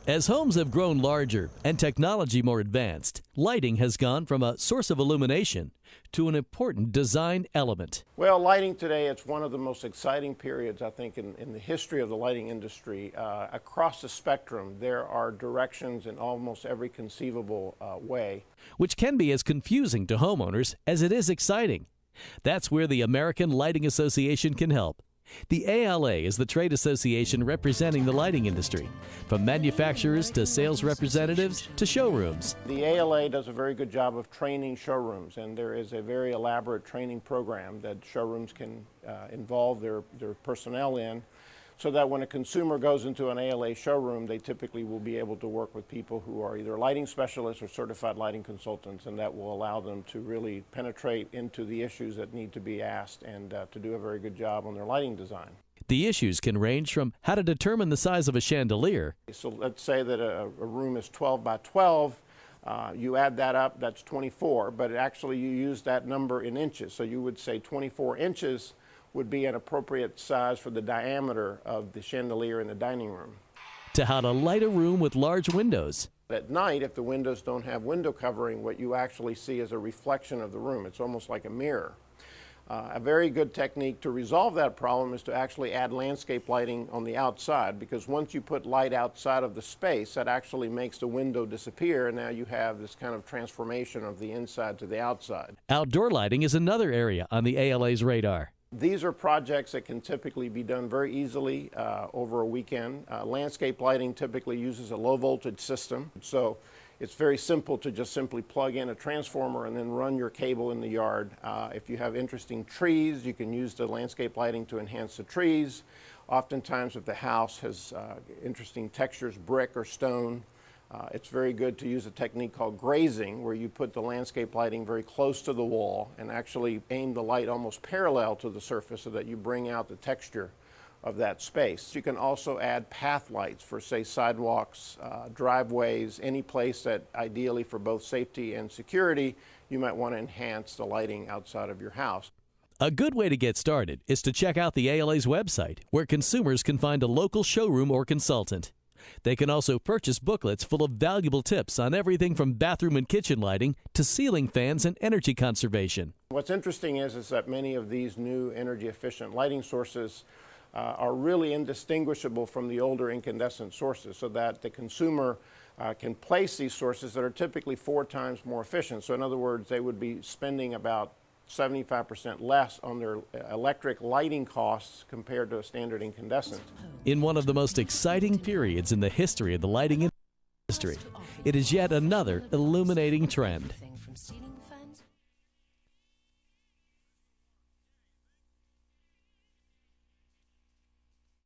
As homes have grown larger and technology more advanced, lighting has gone from a source of illumination to an important design element. Well, lighting today, it's one of the most exciting periods, I think, in the history of the lighting industry. Across the spectrum, there are directions in almost every conceivable way. Which can be as confusing to homeowners as it is exciting. That's where the American Lighting Association can help. The ALA is the trade association representing the lighting industry, from manufacturers to sales representatives to showrooms. The ALA does a very good job of training showrooms, and there is a very elaborate training program that showrooms can involve their personnel in, so that when a consumer goes into an ALA showroom, they typically will be able to work with people who are either lighting specialists or certified lighting consultants, and that will allow them to really penetrate into the issues that need to be asked and to do a very good job on their lighting design. The issues can range from how to determine the size of a chandelier. So let's say that a room is 12 by 12. You add that up, that's 24, but actually you use that number in inches. So you would say 24 inches would be an appropriate size for the diameter of the chandelier in the dining room. To how to light a room with large windows. At night, if the windows don't have window covering, what you actually see is a reflection of the room. It's almost like a mirror. A very good technique to resolve that problem is to actually add landscape lighting on the outside, because once you put light outside of the space, that actually makes the window disappear, and now you have this kind of transformation of the inside to the outside. Outdoor lighting is another area on the ALA's radar. These are projects that can typically be done very easily over a weekend. Landscape lighting typically uses a low voltage system, so it's very simple to just simply plug in a transformer and then run your cable in the yard. If you have interesting trees, you can use the landscape lighting to enhance the trees. Oftentimes if the house has interesting textures, brick or stone, it's very good to use a technique called grazing, where you put the landscape lighting very close to the wall and actually aim the light almost parallel to the surface so that you bring out the texture of that space. You can also add path lights for, say, sidewalks, driveways, any place that ideally for both safety and security, you might want to enhance the lighting outside of your house. A good way to get started is to check out the ALA's website, where consumers can find a local showroom or consultant. They can also purchase booklets full of valuable tips on everything from bathroom and kitchen lighting to ceiling fans and energy conservation. What's interesting is that many of these new energy efficient lighting sources are really indistinguishable from the older incandescent sources, so that the consumer can place these sources that are typically 4 times more efficient. So in other words, they would be spending about 75% less on their electric lighting costs compared to a standard incandescent. In one of the most exciting periods in the history of the lighting industry, it is yet another illuminating trend.